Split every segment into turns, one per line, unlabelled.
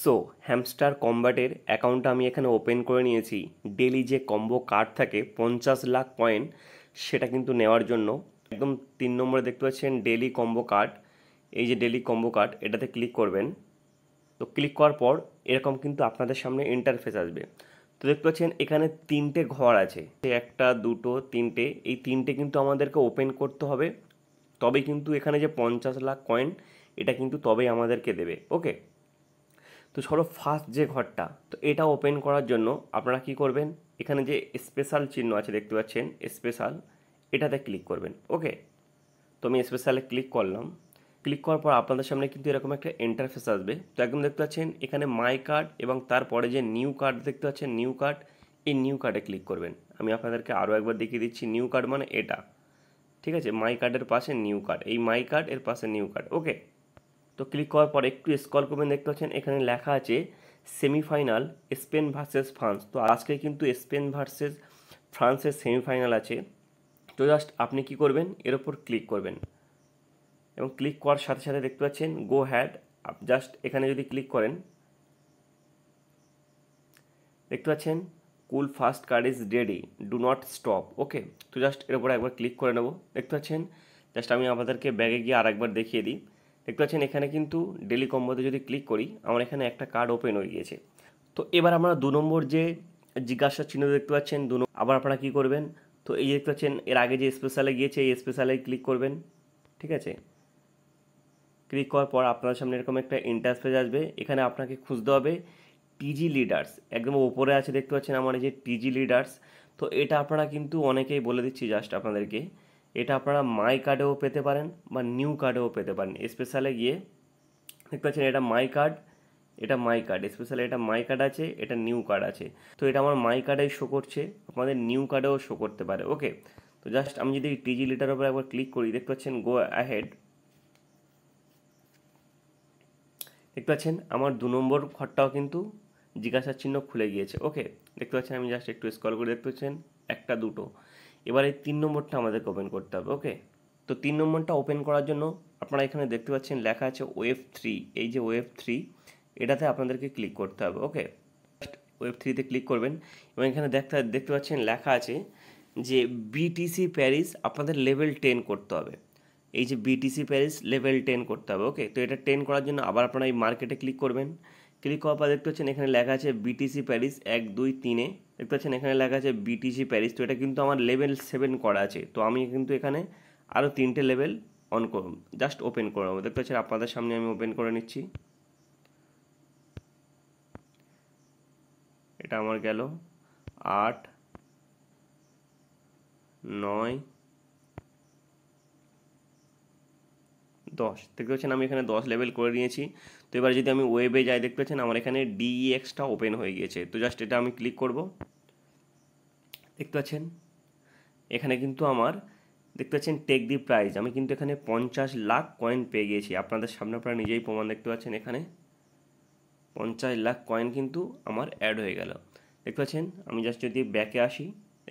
So hamster কম্বাটের অ্যাকাউন্টটা আমি এখানে ওপেন করে নিয়েছি। ডেলি যে কম্বো কার্ড থাকে 50 লাখ কয়েন, সেটা কিন্তু নেওয়ার জন্য একদম 3 নম্বরে দেখতে পাচ্ছেন ডেলি কম্বো কার্ড। এই যে ডেলি কম্বো কার্ড, এটাতে ক্লিক করবেন। তো ক্লিক করার পর এরকম কিন্তু আপনাদের সামনে ইন্টারফেস আসবে। তো দেখতে পাচ্ছেন এখানে 3টে ঘর আছে, একটা দুটো তিনটে, এই তিনটে কিন্তু আমাদেরকে ওপেন করতে হবে। তবেই কিন্তু এখানে যে 50 লাখ কয়েন, এটা কিন্তু তবেই আমাদেরকে দেবে। ওকে, তো চলো ফার্স্ট যে ঘরটা, তো এটা ওপেন করার জন্য আপনারা কি করবেন, এখানে যে স্পেশাল চিহ্ন আছে দেখতে পাচ্ছেন স্পেশাল, এটাতে ক্লিক করবেন। ওকে, তো আমি স্পেশালে ক্লিক করলাম। ক্লিক করার পর আপনাদের সামনে কিন্তু এরকম একটা ইন্টারফেস আসবে। তো একদম দেখতে পাচ্ছেন এখানে মাই কার্ড এবং তারপরে যে নিউ কার্ড দেখতে পাচ্ছেন নিউ কার্ড, এই নিউ কার্ডে ক্লিক করবেন। আমি আপনাদেরকে আরও একবার দেখিয়ে দিচ্ছি, নিউ কার্ড মানে এটা, ঠিক আছে, মাই কার্ডের পাশে নিউ কার্ড, এই মাই কার্ড এর পাশে নিউ কার্ড। ওকে, তো ক্লিক করার পর একটু স্ক্রল করবেন, দেখতে পাচ্ছেন এখানে লেখা আছে সেমিফাইনাল স্পেন ভার্সেস ফ্রান্স। তো আজকে কিন্তু স্পেন ভার্সেস ফ্রান্সের সেমিফাইনাল আছে। তো জাস্ট আপনি কি করবেন, এর ওপর ক্লিক করবেন এবং ক্লিক করার সাথে সাথে দেখতে পাচ্ছেন গো হ্যাড। জাস্ট এখানে যদি ক্লিক করেন, দেখতে পাচ্ছেন cool fast card is ready, do not stop. Okay, তো জাস্ট এর উপরে একবার ক্লিক করে নেব। দেখতে পাচ্ছেন, জাস্ট আমি আপনাদেরকে ব্যাগে গিয়ে আরেকবার দেখিয়ে দিই। দেখতে পাচ্ছেন এখানে কিন্তু ডেলি কম্বোতে যদি ক্লিক করি, আমার এখানে একটা কার্ড ওপেন হয়ে গিয়েছে। তো এবার আমরা 2 নম্বর যে জিজ্ঞাসা চিহ্ন দেখতে পাচ্ছেন, আবার আপনারা কী করবেন, তো এই দেখতে পাচ্ছেন এর আগে যে স্পেশালে গিয়েছে, এই স্পেশালে ক্লিক করবেন। ঠিক আছে, ক্লিক করার পর আপনার সামনে এরকম একটা ইন্টারফেস আসবে। এখানে আপনাকে খুঁজতে হবে টিজি লিডার্স, একদম ওপরে আছে দেখতে পাচ্ছেন আমার এই যে টিজি লিডার্স। তো এটা আপনারা কিন্তু অনেকেই বলে দিচ্ছি জাস্ট আপনাদেরকে, এটা আপনারা মাই কার্ডেও পেতে পারেন বা নিউ কার্ডেও পেতে পারেন। স্পেশালে গিয়ে দেখতে পাচ্ছেন এটা মাই কার্ড, এটা মাই কার্ড, স্পেশালি এটা মাই কার্ড আছে, এটা নিউ কার্ড আছে। তো এটা আমার মাই কার্ডেই শো করছে, আপনাদের নিউ কার্ডেও শো করতে পারে। ওকে, তো জাস্ট আমি যদি টিজি লিডারের উপর একবার ক্লিক করি, দেখতে পাচ্ছেন গো অ্যাহেড। দেখতে পাচ্ছেন আমার 2 নম্বর ঘরটাও কিন্তু জিজ্ঞাসার চিহ্ন খুলে গিয়েছে। ওকে, দেখতে পাচ্ছেন আমি জাস্ট একটু স্ক্রল করে দেখতে পাচ্ছেন একটা দুটো। এবার এই 3 নম্বরটা আমাদেরকে ওপেন করতে হবে। ওকে, তো 3 নম্বরটা ওপেন করার জন্য আপনারা এখানে দেখতে পাচ্ছেন লেখা আছে ওয়েভ 3, এই যে ওয়েভ 3, এটাতে আপনাদেরকে ক্লিক করতে হবে। ওকে, ওয়েব 3তে ক্লিক করবেন এবং এখানে দেখতে পাচ্ছেন লেখা আছে যে বিটিসি প্যারিস আপনাদের লেভেল 10 করতে হবে। এই যে বিটিসি প্যারিস লেভেল 10 করতে হবে। ওকে, তো এটা 10 করার জন্য আবার আপনারা এই মার্কেটে ক্লিক করবেন। ক্লিক করার পর দেখতে পাচ্ছেন এখানে লেখা আছে বিটিসি প্যারিস 1 2 3-এ দেখতে পাচ্ছেন এখানে লেখা আছে বিটিসি প্যারিস। তো এটা কিন্তু আমার লেভেল 7 করা আছে, তো আমি কিন্তু এখানে আরও 3টে লেভেল অন করুন, জাস্ট ওপেন করে নেবো। দেখতে পাচ্ছেন আপনাদের সামনে আমি ওপেন করে নিচ্ছি। এটা আমার গেল 8 9 10, দেখতে পাচ্ছেন আমি এখানে 10 লেভেল করে নিয়েছি। তো এবার যদি আমি ওয়েবে যাই, দেখতে পাচ্ছেন আমার এখানে ডিইএক্সটা ওপেন হয়ে গিয়েছে। তো জাস্ট এটা আমি ক্লিক করব। দেখতে পাচ্ছেন এখানে কিন্তু আমার দেখতে পাচ্ছেন টেক দি প্রাইজ, আমি কিন্তু এখানে 50 লাখ কয়েন পেয়ে গিয়েছি। আপনাদের সামনে আপনারা নিজেই প্রমাণ দেখতে পাচ্ছেন, এখানে 50 লাখ কয়েন কিন্তু আমার অ্যাড হয়ে গেল। দেখতে পাচ্ছেন আমি জাস্ট যদি ব্যাকে আসি,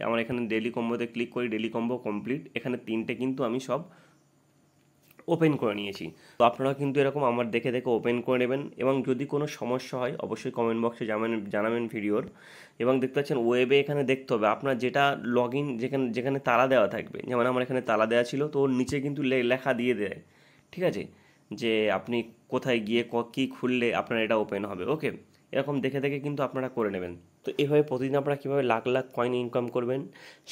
আমার এখানে ডেলি কম্বোতে ক্লিক করি, ডেলি কম্বো কমপ্লিট, এখানে 3টে কিন্তু আমি সব ওপেন করে নিয়েছি। তো আপনারা কিন্তু এরকম আমার দেখে দেখে ওপেন করে নেবেন এবং যদি কোনো সমস্যা হয় অবশ্যই কমেন্ট বক্সে জানাবেন ভিডিওর। এবং দেখতে পাচ্ছেন ওয়েবে এখানে দেখতে হবে আপনার যেটা লগ ইন, যেখানে যেখানে তালা দেওয়া থাকবে, যেমন আমার এখানে তালা দেওয়া ছিল, তো ওর নিচে কিন্তু লেখা দিয়ে দেয়, ঠিক আছে, যে আপনি কোথায় গিয়ে কী খুললে আপনার এটা ওপেন হবে। ওকে, এরকম দেখে দেখে কিন্তু আপনারা করে নেবেন। তো এভাবে প্রতিদিন আপনারা কীভাবে লাখ লাখ কয়েন ইনকাম করবেন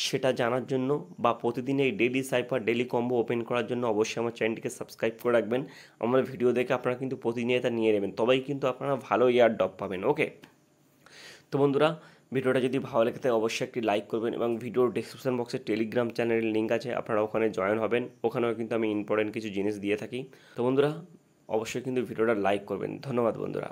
সেটা জানার জন্য বা প্রতিদিন এই daily cipher daily combo open করার জন্য অবশ্যই আমার চ্যানেলটিকে সাবস্ক্রাইব করে রাখবেন। আমার ভিডিও দেখে আপনারা কিন্তু প্রতিদিন এটা নিয়ে নেবেন, তবেই কিন্তু আপনারা ভালো ইয়ার ড্রপ পাবেন। ওকে, তো বন্ধুরা ভিডিওটা যদি ভালো লেগে থাকে অবশ্যই একটি লাইক করবেন এবং ভিডিওর ডেসক্রিপশন বক্সে টেলিগ্রাম চ্যানেলের লিঙ্ক আছে, আপনারা ওখানে জয়েন হবেন, ওখানেও কিন্তু আমি ইম্পর্টেন্ট কিছু জিনিস দিয়ে থাকি। তো বন্ধুরা অবশ্যই কিন্তু ভিডিওটা লাইক করবেন। ধন্যবাদ বন্ধুরা।